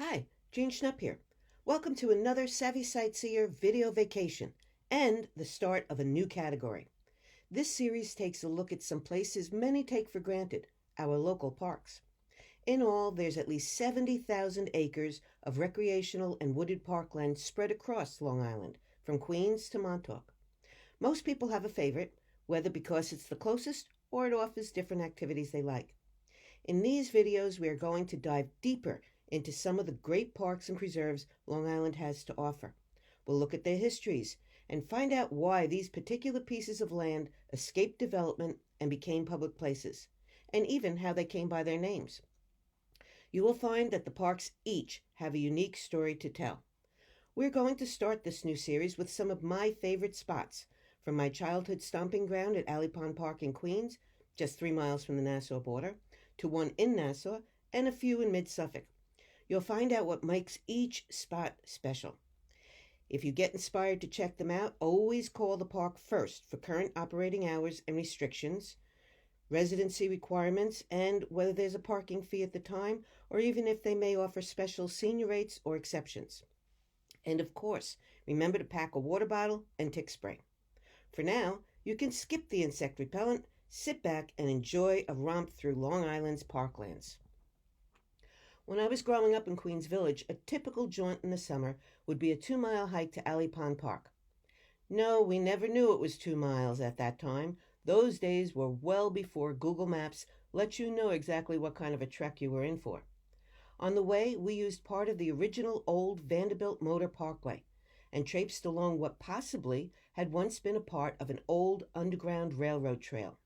Hi, Jean Schnupp here. Welcome to another Savvy Sightseer video vacation and the start of a new category. This series takes a look at some places many take for granted, our local parks. In all, there's at least 70,000 acres of recreational and wooded parkland spread across Long Island, from Queens to Montauk. Most people have a favorite, whether because it's the closest or it offers different activities they like. In these videos, we are going to dive deeper into some of the great parks and preserves Long Island has to offer. We'll look at their histories and find out why these particular pieces of land escaped development and became public places, and even how they came by their names. You will find that the parks each have a unique story to tell. We're going to start this new series with some of my favorite spots, from my childhood stomping ground at Alley Pond Park in Queens, just 3 miles from the Nassau border, to one in Nassau and a few in mid-Suffolk. You'll find out what makes each spot special. If you get inspired to check them out, always call the park first for current operating hours and restrictions, residency requirements, and whether there's a parking fee at the time, or even if they may offer special senior rates or exceptions. And of course, remember to pack a water bottle and tick spray. For now, you can skip the insect repellent, sit back, and enjoy a romp through Long Island's parklands. When I was growing up in Queens Village, a typical jaunt in the summer would be a 2-mile hike to Alley Pond Park. No, we never knew it was 2 miles at that time. Those days were well before Google Maps let you know exactly what kind of a trek you were in for. On the way, we used part of the original old Vanderbilt Motor Parkway and traipsed along what possibly had once been a part of an old underground railroad trail.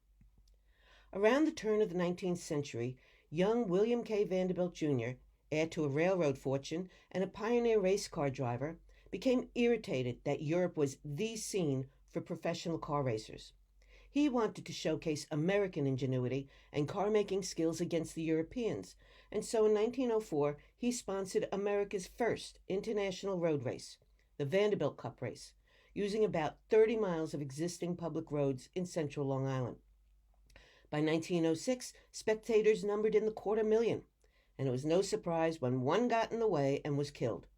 Around the turn of the 19th century, young William K. Vanderbilt Jr., heir to a railroad fortune and a pioneer race car driver, became irritated that Europe was the scene for professional car racers. He wanted to showcase American ingenuity and car-making skills against the Europeans, and so in 1904 he sponsored America's first international road race, the Vanderbilt Cup Race, using about 30 miles of existing public roads in central Long Island. By 1906, spectators numbered in the 250,000, and it was no surprise when one got in the way and was killed.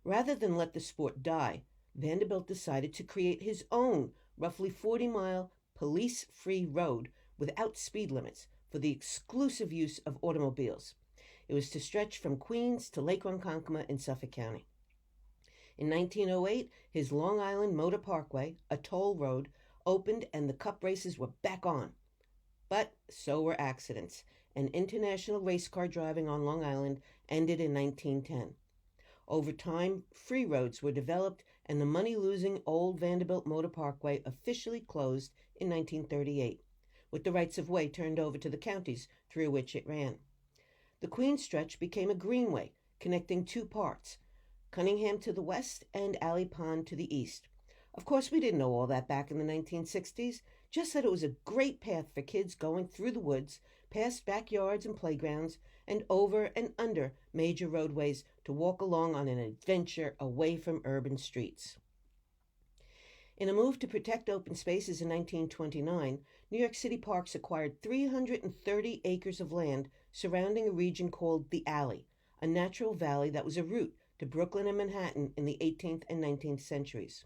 Rather than let the sport die, Vanderbilt decided to create his own roughly 40-mile police-free road without speed limits for the exclusive use of automobiles. It was to stretch from Queens to Lake Ronkonkoma in Suffolk County. In 1908, his Long Island Motor Parkway, a toll road, opened and the cup races were back on. But so were accidents, and international race car driving on Long Island ended in 1910. Over time, free roads were developed, and the money-losing old Vanderbilt Motor Parkway officially closed in 1938, with the rights of way turned over to the counties through which it ran. The Queens stretch became a greenway, connecting two parts, Cunningham to the west and Alley Pond to the east. Of course, we didn't know all that back in the 1960s, just that it was a great path for kids going through the woods, past backyards and playgrounds, and over and under major roadways to walk along on an adventure away from urban streets. In a move to protect open spaces in 1929, New York City Parks acquired 330 acres of land surrounding a region called the Alley, a natural valley that was a route to Brooklyn and Manhattan in the 18th and 19th centuries.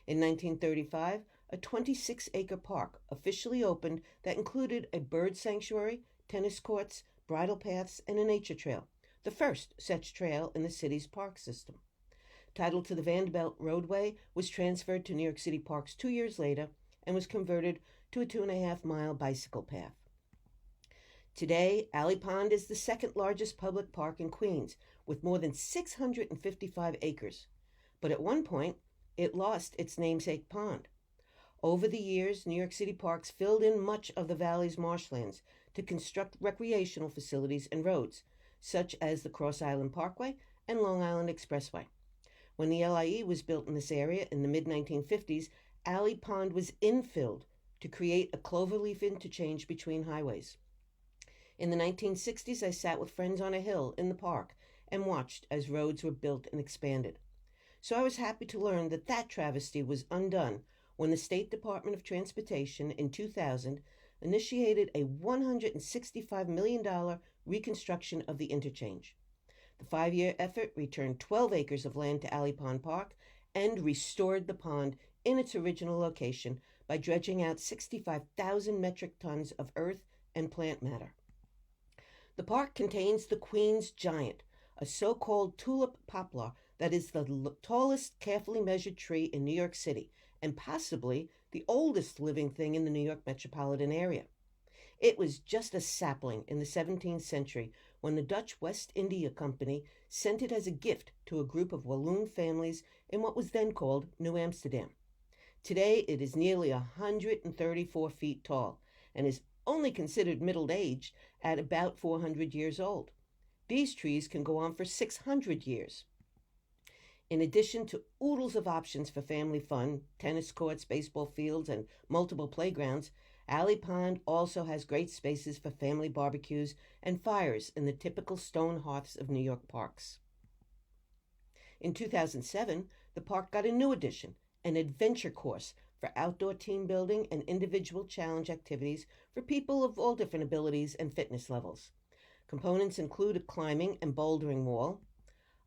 In 1935, a 26-acre park officially opened that included a bird sanctuary, tennis courts, bridle paths, and a nature trail, the first such trail in the city's park system. Title to the Vanderbilt roadway was transferred to New York City Parks 2 years later and was converted to a 2.5-mile bicycle path. Today, Alley Pond is the second largest public park in Queens, with more than 655 acres. But at one point, it lost its namesake pond. Over the years, New York City Parks filled in much of the valley's marshlands to construct recreational facilities and roads, such as the Cross Island Parkway and Long Island Expressway. When the LIE was built in this area in the mid-1950s, Alley Pond was infilled to create a cloverleaf interchange between highways. In the 1960s, I sat with friends on a hill in the park and watched as roads were built and expanded. So I was happy to learn that that travesty was undone when the State Department of Transportation in 2000 initiated a $165 million reconstruction of the interchange. The 5-year effort returned 12 acres of land to Alley Pond Park and restored the pond in its original location by dredging out 65,000 metric tons of earth and plant matter. The park contains the Queen's Giant, a so-called tulip poplar that is the tallest carefully measured tree in New York City and possibly the oldest living thing in the New York metropolitan area. It was just a sapling in the 17th century when the Dutch West India Company sent it as a gift to a group of Walloon families in what was then called New Amsterdam. Today it is nearly 134 feet tall and is only considered middle-aged at about 400 years old. These trees can go on for 600 years. In addition to oodles of options for family fun, tennis courts, baseball fields, and multiple playgrounds, Alley Pond also has great spaces for family barbecues and fires in the typical stone hearths of New York parks. In 2007, the park got a new addition, an adventure course for outdoor team building and individual challenge activities for people of all different abilities and fitness levels. Components include a climbing and bouldering wall,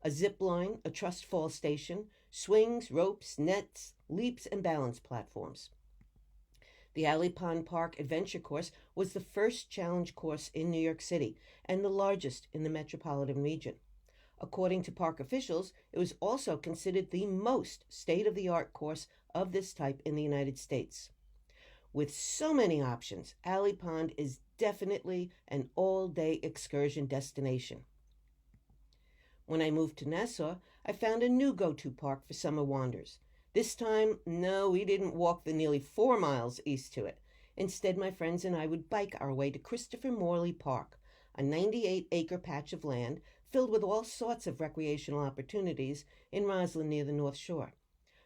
a zip line, a trust fall station, swings, ropes, nets, leaps, and balance platforms. The Alley Pond Park Adventure Course was the first challenge course in New York City and the largest in the metropolitan region. According to park officials, it was also considered the most state-of-the-art course of this type in the United States. With so many options, Alley Pond is definitely an all-day excursion destination. When I moved to Nassau, I found a new go-to park for summer wanders. This time, no, we didn't walk the nearly 4 miles east to it. Instead, my friends and I would bike our way to Christopher Morley Park, a 98-acre patch of land filled with all sorts of recreational opportunities in Roslyn near the North Shore.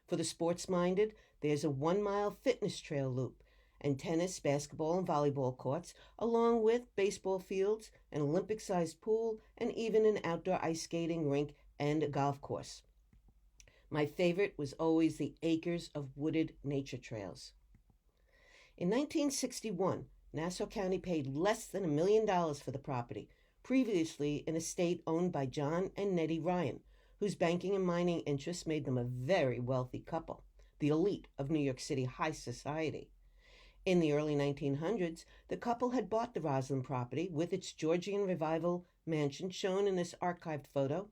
For the sports-minded, there's a 1-mile fitness trail loop and tennis, basketball, and volleyball courts, along with baseball fields, an Olympic-sized pool, and even an outdoor ice skating rink and a golf course. My favorite was always the acres of wooded nature trails. In 1961, Nassau County paid less than $1 million for the property, previously an estate owned by John and Nettie Ryan, whose banking and mining interests made them a very wealthy couple, the elite of New York City high society. In the early 1900s, the couple had bought the Roslyn property with its Georgian Revival mansion shown in this archived photo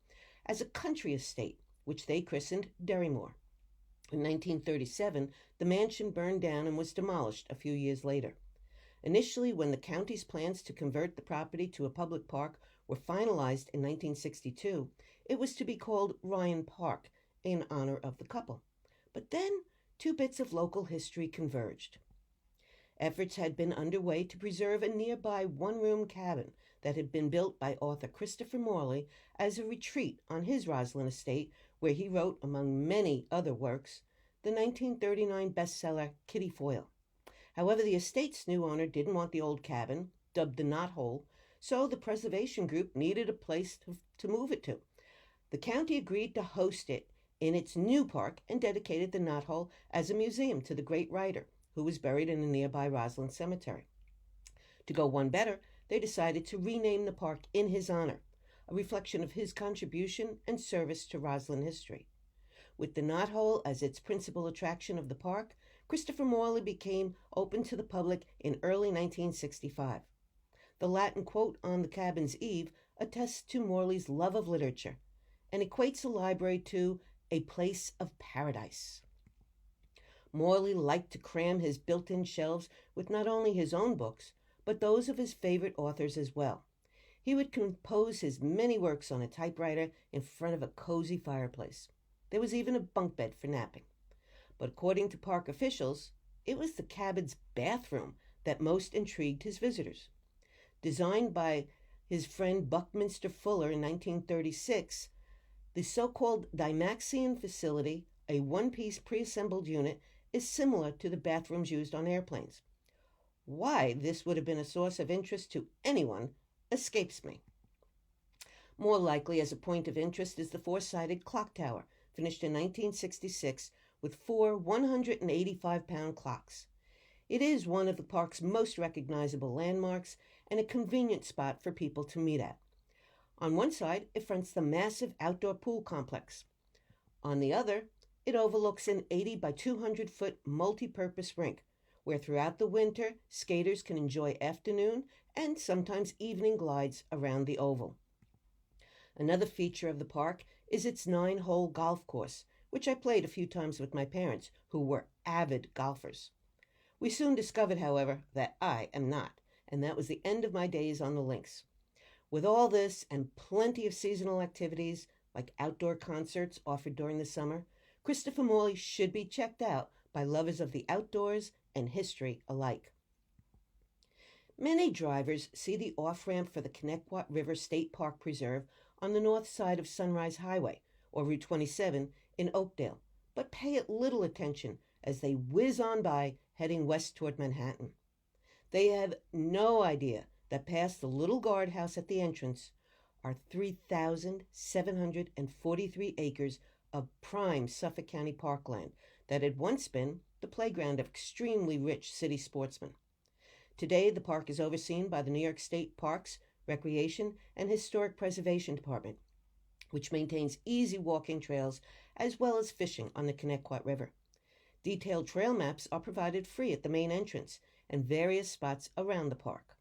as a country estate, which they christened Derrymore. In 1937, the mansion burned down and was demolished a few years later. Initially, when the county's plans to convert the property to a public park were finalized in 1962, it was to be called Ryan Park in honor of the couple. But then, 2 bits of local history converged. Efforts had been underway to preserve a nearby 1-room cabin that had been built by author Christopher Morley as a retreat on his Roslyn estate, where he wrote, among many other works, the 1939 bestseller Kitty Foyle. However, the estate's new owner didn't want the old cabin, dubbed the Knothole, so the preservation group needed a place to move it to. The county agreed to host it in its new park and dedicated the Knothole as a museum to the great writer, who was buried in a nearby Roslyn cemetery. To go one better, they decided to rename the park in his honor, a reflection of his contribution and service to Roslyn history. With the Knothole as its principal attraction of the park, Christopher Morley became open to the public in early 1965. The Latin quote on the cabin's eave attests to Morley's love of literature and equates a library to a place of paradise. Morley liked to cram his built-in shelves with not only his own books, but those of his favorite authors as well. He would compose his many works on a typewriter in front of a cozy fireplace. There was even a bunk bed for napping. But according to park officials, it was the cabin's bathroom that most intrigued his visitors. Designed by his friend Buckminster Fuller in 1936, the so-called Dymaxion facility, a 1-piece pre-assembled unit, is similar to the bathrooms used on airplanes. Why this would have been a source of interest to anyone escapes me. More likely as a point of interest is the 4-sided clock tower, finished in 1966, with 4 185-pound clocks. It is one of the park's most recognizable landmarks and a convenient spot for people to meet at. On one side, it fronts the massive outdoor pool complex. On the other, it overlooks an 80 by 200-foot multi-purpose rink, where throughout the winter, skaters can enjoy afternoon and sometimes evening glides around the oval. Another feature of the park is its 9-hole golf course, which I played a few times with my parents, who were avid golfers. We soon discovered, however, that I am not, and that was the end of my days on the links. With all this and plenty of seasonal activities, like outdoor concerts offered during the summer, Christopher Morley should be checked out by lovers of the outdoors and history alike. Many drivers see the off-ramp for the Connetquot River State Park Preserve on the north side of Sunrise Highway, or Route 27, in Oakdale, but pay it little attention as they whiz on by, heading west toward Manhattan. They have no idea that past the little guardhouse at the entrance are 3,743 acres of prime Suffolk County parkland that had once been the playground of extremely rich city sportsmen. Today, the park is overseen by the New York State Parks, Recreation, and Historic Preservation Department, which maintains easy walking trails as well as fishing on the Connetquot River. Detailed trail maps are provided free at the main entrance and various spots around the park.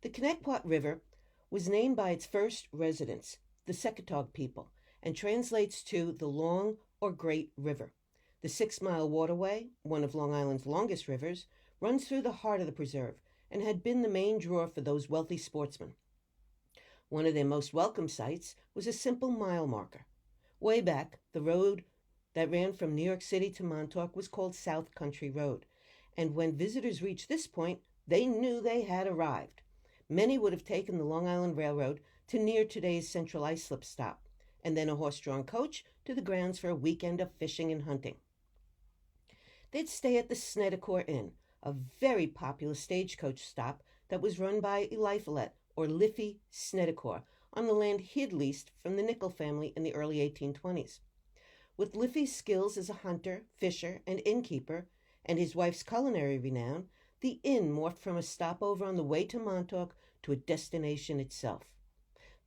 The Connetquot River was named by its first residents, the Connetquot people, and translates to the Long or Great River. The 6-mile waterway, one of Long Island's longest rivers, runs through the heart of the preserve and had been the main draw for those wealthy sportsmen. One of their most welcome sights was a simple mile marker. Way back, the road that ran from New York City to Montauk was called South Country Road, and when visitors reached this point, they knew they had arrived. Many would have taken the Long Island Railroad to near today's Central Islip stop, and then a horse-drawn coach to the grounds for a weekend of fishing and hunting. They'd stay at the Connetquot Inn, a very popular stagecoach stop that was run by Eliphalet, or Liffey Connetquot, on the land he'd leased from the Nickel family in the early 1820s. With Liffey's skills as a hunter, fisher, and innkeeper, and his wife's culinary renown, the inn morphed from a stopover on the way to Montauk to a destination itself.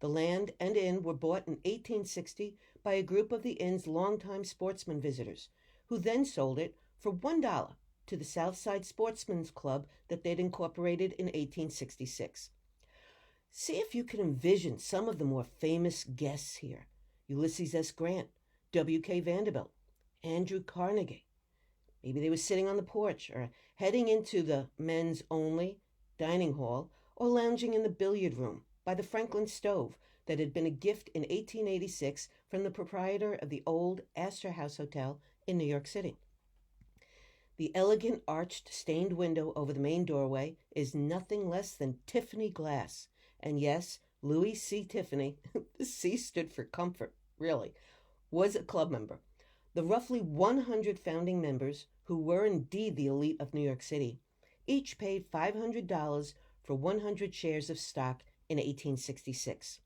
The land and inn were bought in 1860 by a group of the inn's longtime sportsman visitors, who then sold it for $1 to the Southside Sportsmen's Club that they'd incorporated in 1866. See if you can envision some of the more famous guests here: Ulysses S. Grant, W.K. Vanderbilt, Andrew Carnegie. Maybe they were sitting on the porch or heading into the men's only dining hall or lounging in the billiard room by the Franklin stove that had been a gift in 1886 from the proprietor of the old Astor House Hotel in New York City. The elegant arched stained window over the main doorway is nothing less than Tiffany glass. And yes, Louis C. Tiffany, the C stood for comfort, really, was a club member. The roughly 100 founding members, who were indeed the elite of New York City, each paid $500 for 100 shares of stock in 1866.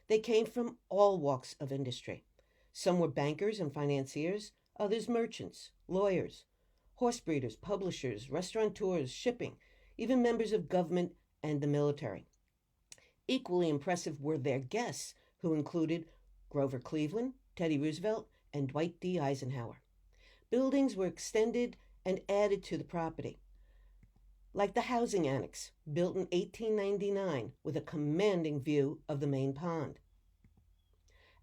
They came from all walks of industry. Some were bankers and financiers, others merchants, lawyers, horse breeders, publishers, restaurateurs, shipping, even members of government and the military. Equally impressive were their guests, who included Grover Cleveland, Teddy Roosevelt, and Dwight D. Eisenhower. Buildings were extended and added to the property, like the housing annex, built in 1899 with a commanding view of the main pond.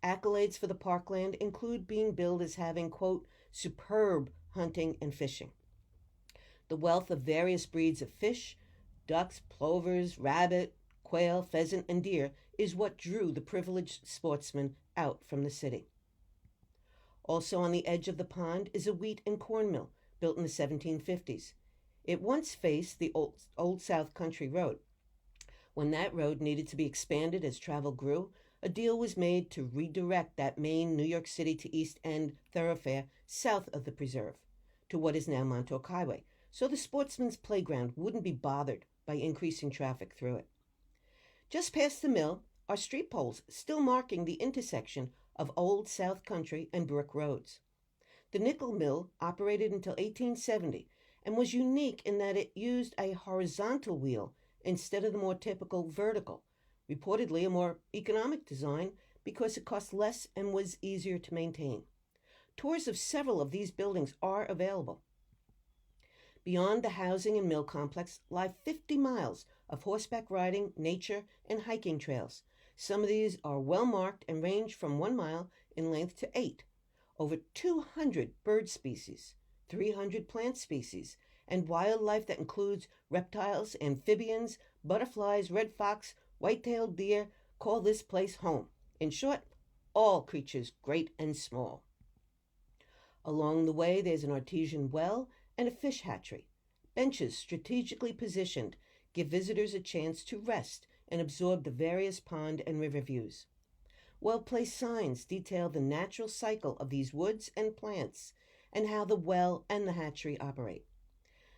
Accolades for the parkland include being billed as having, quote, superb hunting and fishing. The wealth of various breeds of fish, ducks, plovers, rabbit, quail, pheasant, and deer is what drew the privileged sportsmen out from the city. Also on the edge of the pond is a wheat and corn mill built in the 1750s. It once faced the old South Country Road. When that road needed to be expanded as travel grew, a deal was made to redirect that main New York City to East End thoroughfare south of the preserve to what is now Montauk Highway, so the sportsman's playground wouldn't be bothered by increasing traffic through it. Just past the mill are street poles still marking the intersection of Old South Country and Brook Roads. The nickel mill operated until 1870 and was unique in that it used a horizontal wheel instead of the more typical vertical, reportedly a more economic design because it cost less and was easier to maintain. Tours of several of these buildings are available. Beyond the housing and mill complex lie 50 miles of horseback riding, nature, and hiking trails. Some of these are well marked and range from 1 mile in length to 8. Over 200 bird species, 300 plant species, and wildlife that includes reptiles, amphibians, butterflies, red fox, white-tailed deer call this place home. In short, all creatures great and small. Along the way, there's an artesian well and a fish hatchery. Benches strategically positioned give visitors a chance to rest and absorb the various pond and river views. Well-placed signs detail the natural cycle of these woods and plants and how the well and the hatchery operate.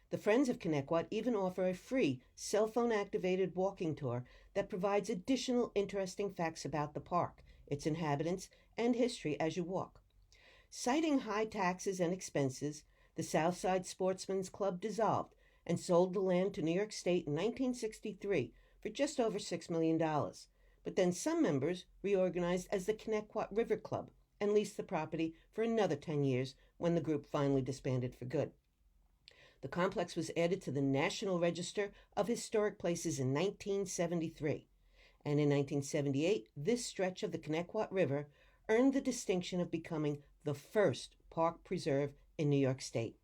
The Friends of Connetquot even offer a free cell phone-activated walking tour that provides additional interesting facts about the park, its inhabitants, and history as you walk. Citing high taxes and expenses, the Southside Sportsmen's Club dissolved and sold the land to New York State in 1963 for just over $6 million. But then some members reorganized as the Connetquot River Club and leased the property for another 10 years when the group finally disbanded for good. The complex was added to the National Register of Historic Places in 1973. And in 1978, this stretch of the Connetquot River earned the distinction of becoming the first park preserve in New York State.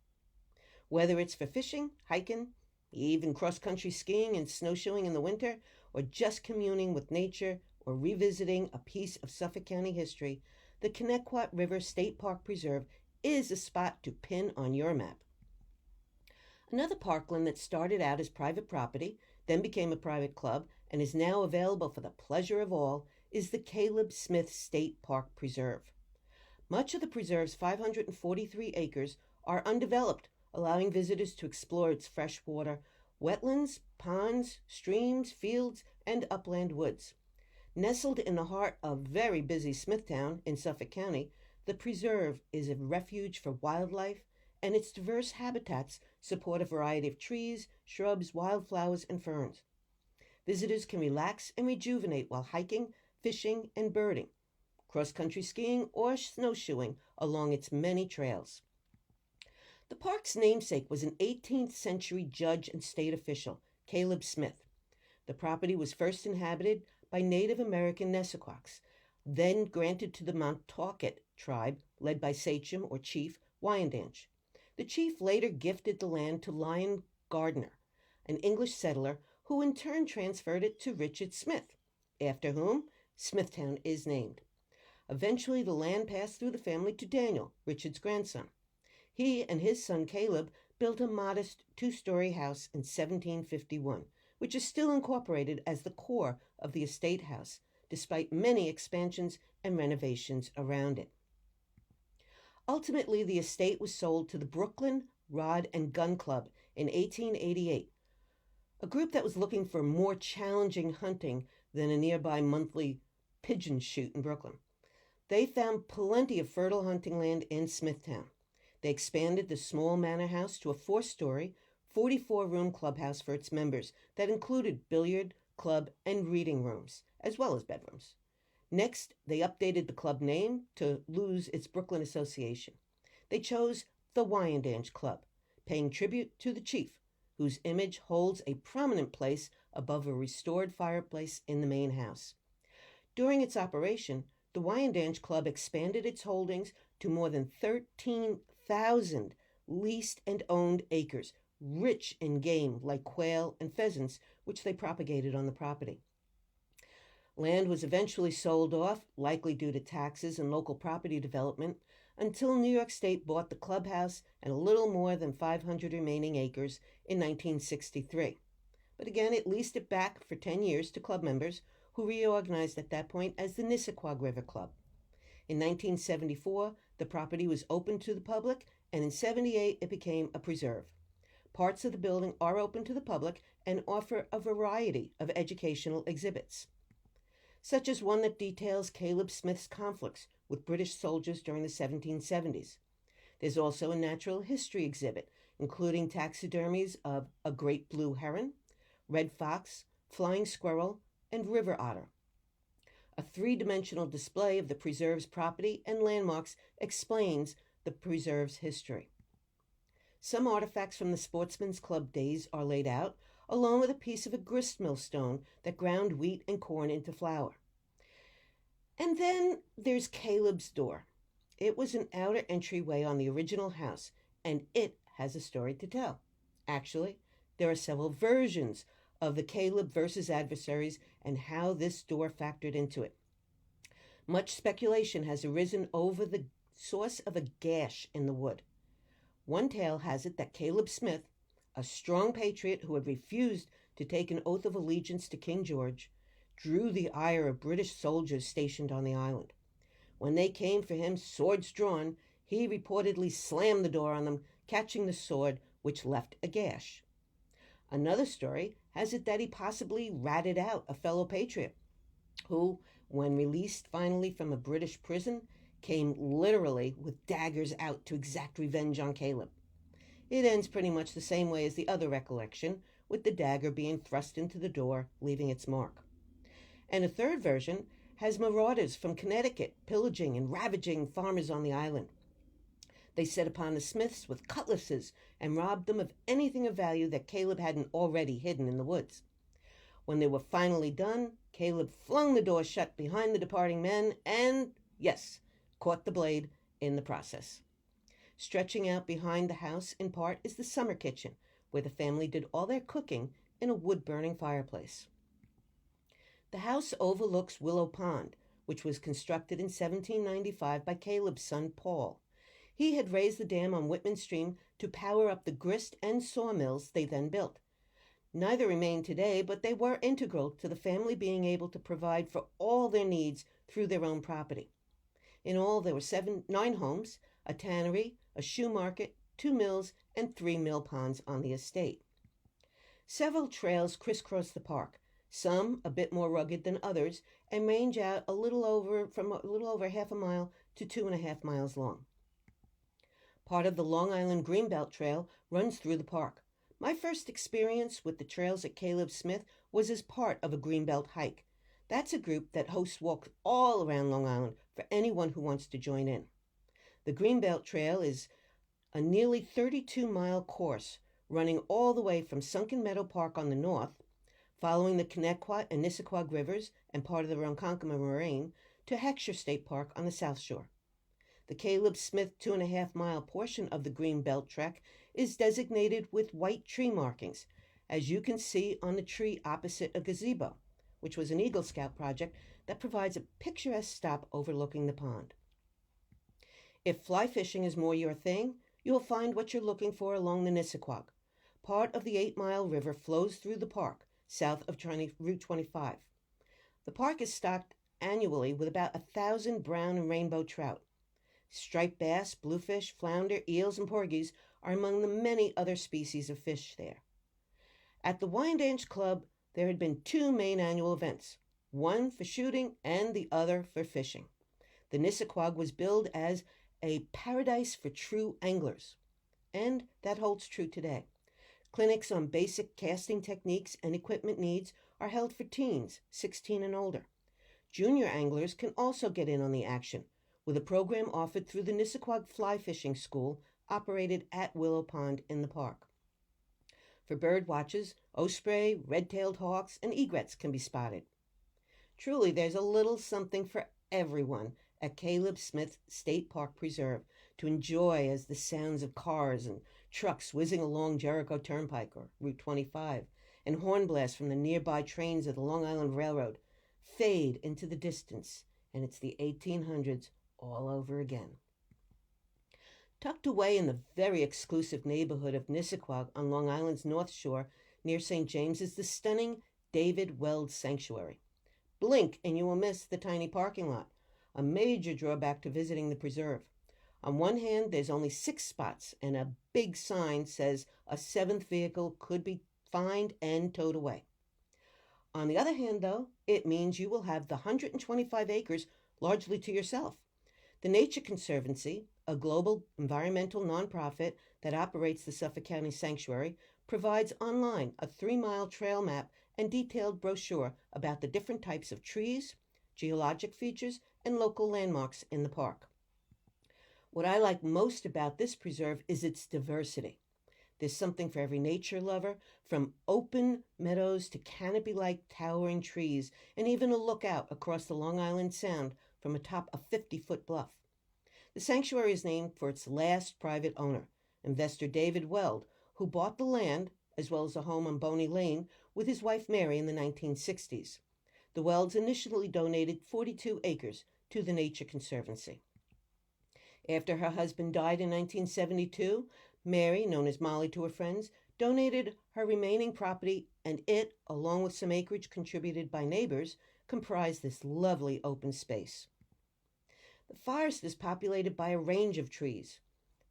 Whether it's for fishing, hiking, even cross-country skiing and snowshoeing in the winter, or just communing with nature or revisiting a piece of Suffolk County history, the Connetquot River State Park Preserve is a spot to pin on your map. Another parkland that started out as private property, then became a private club, and is now available for the pleasure of all, is the Caleb Smith State Park Preserve. Much of the preserve's 543 acres are undeveloped, allowing visitors to explore its freshwater wetlands, ponds, streams, fields, and upland woods. Nestled in the heart of very busy Smithtown in Suffolk County, the preserve is a refuge for wildlife, and its diverse habitats support a variety of trees, shrubs, wildflowers, and ferns. Visitors can relax and rejuvenate while hiking, fishing, and birding, cross-country skiing, or snowshoeing along its many trails. The park's namesake was an 18th century judge and state official, Caleb Smith. The property was first inhabited by Native American Nassauquaks, then granted to the Montauk tribe led by sachem or chief Wyandanch. The chief later gifted the land to Lyon Gardner, an English settler who in turn transferred it to Richard Smith, after whom Smithtown is named. Eventually, the land passed through the family to Daniel, Richard's grandson. He and his son Caleb built a modest 2-story house in 1751, which is still incorporated as the core of the estate house, despite many expansions and renovations around it. Ultimately, the estate was sold to the Brooklyn Rod and Gun Club in 1888, a group that was looking for more challenging hunting than a nearby monthly pigeon shoot in Brooklyn. They found plenty of fertile hunting land in Smithtown. They expanded the small manor house to a 4-story, 44-room clubhouse for its members that included billiard, club, and reading rooms, as well as bedrooms. Next, they updated the club name to lose its Brooklyn association. They chose the Wyandanch Club, paying tribute to the chief, whose image holds a prominent place above a restored fireplace in the main house. During its operation, the Wyandanch Club expanded its holdings to more than 13,000 leased and owned acres, rich in game like quail and pheasants, which they propagated on the property. Land was eventually sold off, likely due to taxes and local property development, until New York State bought the clubhouse and a little more than 500 remaining acres in 1963. But again, it leased it back for 10 years to club members, who reorganized at that point as the Connetquot River Club. In 1974, the property was opened to the public, and in 1978, it became a preserve. Parts of the building are open to the public and offer a variety of educational exhibits, such as one that details Caleb Smith's conflicts with British soldiers during the 1770s. There's also a natural history exhibit, including taxidermies of a great blue heron, red fox, flying squirrel, and river otter. A three-dimensional display of the preserve's property and landmarks explains the preserve's history. Some artifacts from the Sportsman's Club days are laid out, along with a piece of a gristmill stone that ground wheat and corn into flour. And then there's Caleb's door. It was an outer entryway on the original house, and it has a story to tell. Actually, there are several versions of the Caleb versus adversaries and how this door factored into it. Much speculation has arisen over the source of a gash in the wood. One tale has it that Caleb Smith, a strong patriot who had refused to take an oath of allegiance to King George, drew the ire of British soldiers stationed on the island. When they came for him, swords drawn, he reportedly slammed the door on them, catching the sword, which left a gash. Another story has it that he possibly ratted out a fellow patriot, who, when released finally from a British prison, came literally with daggers out to exact revenge on Caleb. It ends pretty much the same way as the other recollection, with the dagger being thrust into the door, leaving its mark. And a third version has marauders from Connecticut pillaging and ravaging farmers on the island. They set upon the Smiths with cutlasses and robbed them of anything of value that Caleb hadn't already hidden in the woods. When they were finally done, Caleb flung the door shut behind the departing men and, yes, caught the blade in the process. Stretching out behind the house in part is the summer kitchen, where the family did all their cooking in a wood-burning fireplace. The house overlooks Willow Pond, which was constructed in 1795 by Caleb's son Paul. He had raised the dam on Whitman Stream to power up the grist and sawmills they then built. Neither remain today, but they were integral to the family being able to provide for all their needs through their own property. In all, there were 9 homes, a tannery, a shoe market, 2 mills, and 3 mill ponds on the estate. Several trails crisscross the park, some a bit more rugged than others, and range out from a little over half a mile to 2.5 miles long. Part of the Long Island Greenbelt Trail runs through the park. My first experience with the trails at Caleb Smith was as part of a Greenbelt hike. That's a group that hosts walks all around Long Island for anyone who wants to join in. The Greenbelt Trail is a nearly 32-mile course running all the way from Sunken Meadow Park on the north, following the Connetquot and Nassau rivers and part of the Ronkonkoma Moraine, to Heckscher State Park on the south shore. The Caleb Smith 2.5-mile portion of the Greenbelt Trek is designated with white tree markings, as you can see on the tree opposite a gazebo, which was an Eagle Scout project that provides a picturesque stop overlooking the pond. If fly fishing is more your thing, you'll find what you're looking for along the Nassau. Part of the 8-mile river flows through the park, south of Route 25. The park is stocked annually with about 1,000 brown and rainbow trout. Striped bass, bluefish, flounder, eels, and porgies are among the many other species of fish there. At the Wyandanch Club, there had been 2 main annual events, one for shooting and the other for fishing. The Nassau was billed as a paradise for true anglers, and that holds true today. Clinics on basic casting techniques and equipment needs are held for teens, 16 and older. Junior anglers can also get in on the action, with a program offered through the Nassau Fly Fishing School operated at Willow Pond in the park. For bird watchers, osprey, red-tailed hawks, and egrets can be spotted. Truly, there's a little something for everyone at Caleb Smith State Park Preserve to enjoy as the sounds of cars and trucks whizzing along Jericho Turnpike or Route 25 and horn blasts from the nearby trains of the Long Island Railroad fade into the distance, and it's the 1800s all over again. Tucked away in the very exclusive neighborhood of Nassau on Long Island's North Shore near St. James is the stunning David Weld Sanctuary. Blink and you will miss the tiny parking lot, a major drawback to visiting the preserve. On one hand, there's only 6 spots, and a big sign says a 7th vehicle could be fined and towed away. On the other hand, though, it means you will have the 125 acres largely to yourself. The Nature Conservancy, a global environmental nonprofit that operates the Suffolk County Sanctuary, provides online a 3-mile trail map and detailed brochure about the different types of trees, geologic features, and local landmarks in the park. What I like most about this preserve is its diversity. There's something for every nature lover, from open meadows to canopy-like towering trees, and even a lookout across the Long Island Sound from atop a 50-foot bluff. The sanctuary is named for its last private owner, investor David Weld, who bought the land, as well as a home on Boney Lane, with his wife Mary in the 1960s. The Welds initially donated 42 acres to the Nature Conservancy. After her husband died in 1972, Mary, known as Molly to her friends, donated her remaining property, and it, along with some acreage contributed by neighbors, comprised this lovely open space. The forest is populated by a range of trees,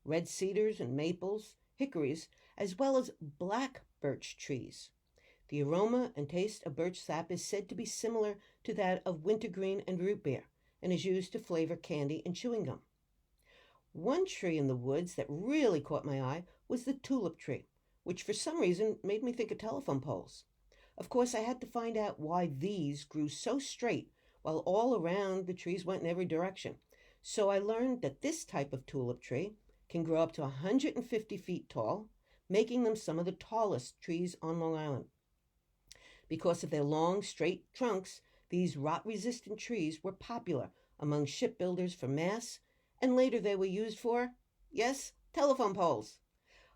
red cedars and maples, hickories, as well as black birch trees. The aroma and taste of birch sap is said to be similar to that of wintergreen and root beer, and is used to flavor candy and chewing gum. One tree in the woods that really caught my eye was the tulip tree, which for some reason made me think of telephone poles. Of course, I had to find out why these grew so straight while all around the trees went in every direction. So I learned that this type of tulip tree can grow up to 150 feet tall, making them some of the tallest trees on Long Island. Because of their long, straight trunks, these rot-resistant trees were popular among shipbuilders for masts, and later they were used for, yes, telephone poles.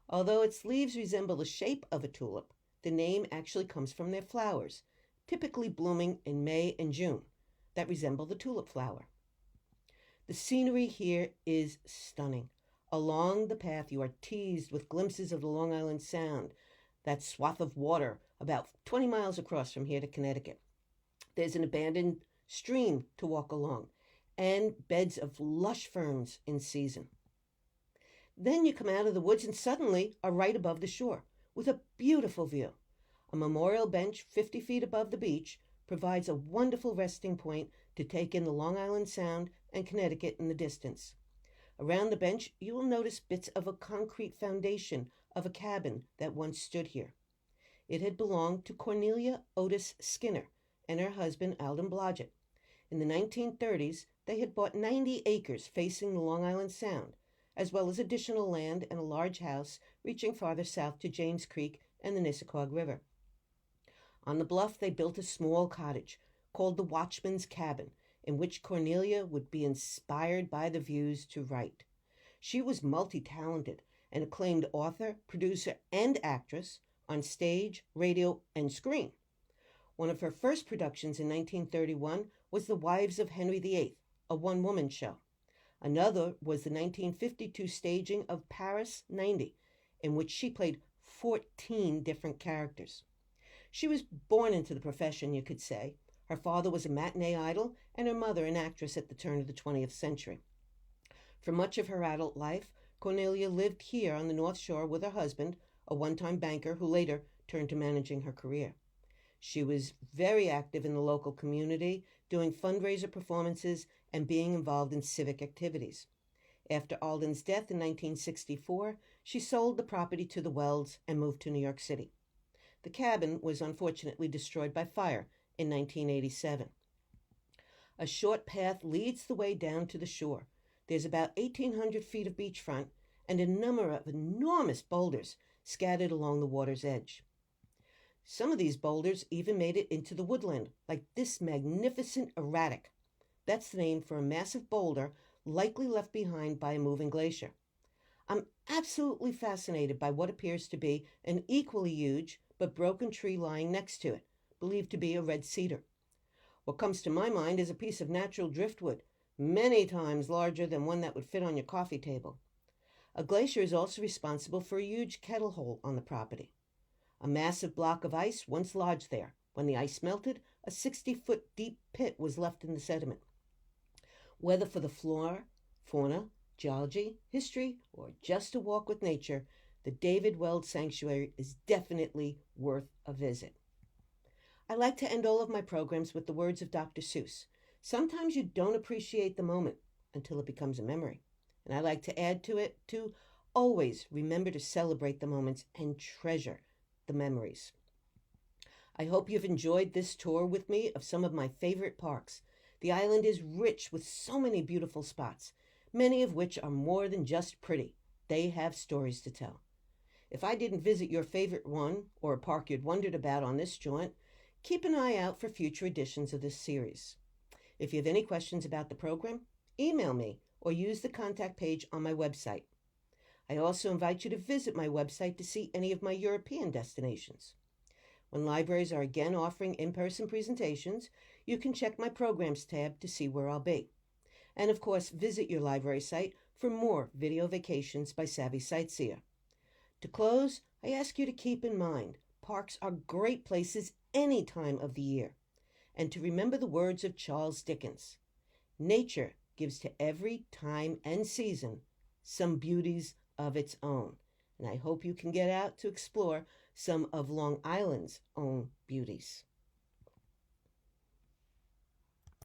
Although its leaves resemble the shape of a tulip, the name actually comes from their flowers, typically blooming in May and June, that resemble the tulip flower. The scenery here is stunning. Along the path you are teased with glimpses of the Long Island Sound, that swath of water about 20 miles across from here to Connecticut. There's an abandoned stream to walk along, and beds of lush ferns in season. Then you come out of the woods and suddenly are right above the shore with a beautiful view. A memorial bench 50 feet above the beach provides a wonderful resting point to take in the Long Island Sound and Connecticut in the distance. Around the bench, you will notice bits of a concrete foundation of a cabin that once stood here. It had belonged to Cornelia Otis Skinner and her husband Alden Blodgett. In the 1930s, they had bought 90 acres facing the Long Island Sound, as well as additional land and a large house reaching farther south to James Creek and the Nassau River. On the bluff, they built a small cottage called the Watchman's Cabin, in which Cornelia would be inspired by the views to write. She was multi-talented, an acclaimed author, producer, and actress on stage, radio, and screen. One of her first productions in 1931 was The Wives of Henry VIII, a one-woman show. Another was the 1952 staging of Paris 90, in which she played 14 different characters. She was born into the profession, you could say. Her father was a matinee idol, and her mother an actress at the turn of the 20th century. For much of her adult life, Cornelia lived here on the North Shore with her husband, a one-time banker who later turned to managing her career. She was very active in the local community, doing fundraiser performances and being involved in civic activities. After Alden's death in 1964, she sold the property to the Welds and moved to New York City. The cabin was unfortunately destroyed by fire in 1987. A short path leads the way down to the shore. There's about 1,800 feet of beachfront and a number of enormous boulders scattered along the water's edge. Some of these boulders even made it into the woodland, like this magnificent erratic. That's the name for a massive boulder likely left behind by a moving glacier. I'm absolutely fascinated by what appears to be an equally huge but broken tree lying next to it, believed to be a red cedar. What comes to my mind is a piece of natural driftwood, many times larger than one that would fit on your coffee table. A glacier is also responsible for a huge kettle hole on the property. A massive block of ice once lodged there. When the ice melted, a 60-foot deep pit was left in the sediment. Whether for the flora, fauna, geology, history, or just a walk with nature, the David Weld Sanctuary is definitely worth a visit. I like to end all of my programs with the words of Dr. Seuss. Sometimes you don't appreciate the moment until it becomes a memory. And I like to add to it to always remember to celebrate the moments and treasure the memories. I hope you've enjoyed this tour with me of some of my favorite parks. The island is rich with so many beautiful spots, many of which are more than just pretty. They have stories to tell. If I didn't visit your favorite one or a park you'd wondered about on this jaunt, keep an eye out for future editions of this series. If you have any questions about the program, email me or use the contact page on my website. I also invite you to visit my website to see any of my European destinations. When libraries are again offering in-person presentations, you can check my Programs tab to see where I'll be. And of course, visit your library site for more video vacations by Savvy Sightseer. To close, I ask you to keep in mind, parks are great places any time of the year. And to remember the words of Charles Dickens, nature gives to every time and season some beauties of its own. And I hope you can get out to explore some of Long Island's own beauties.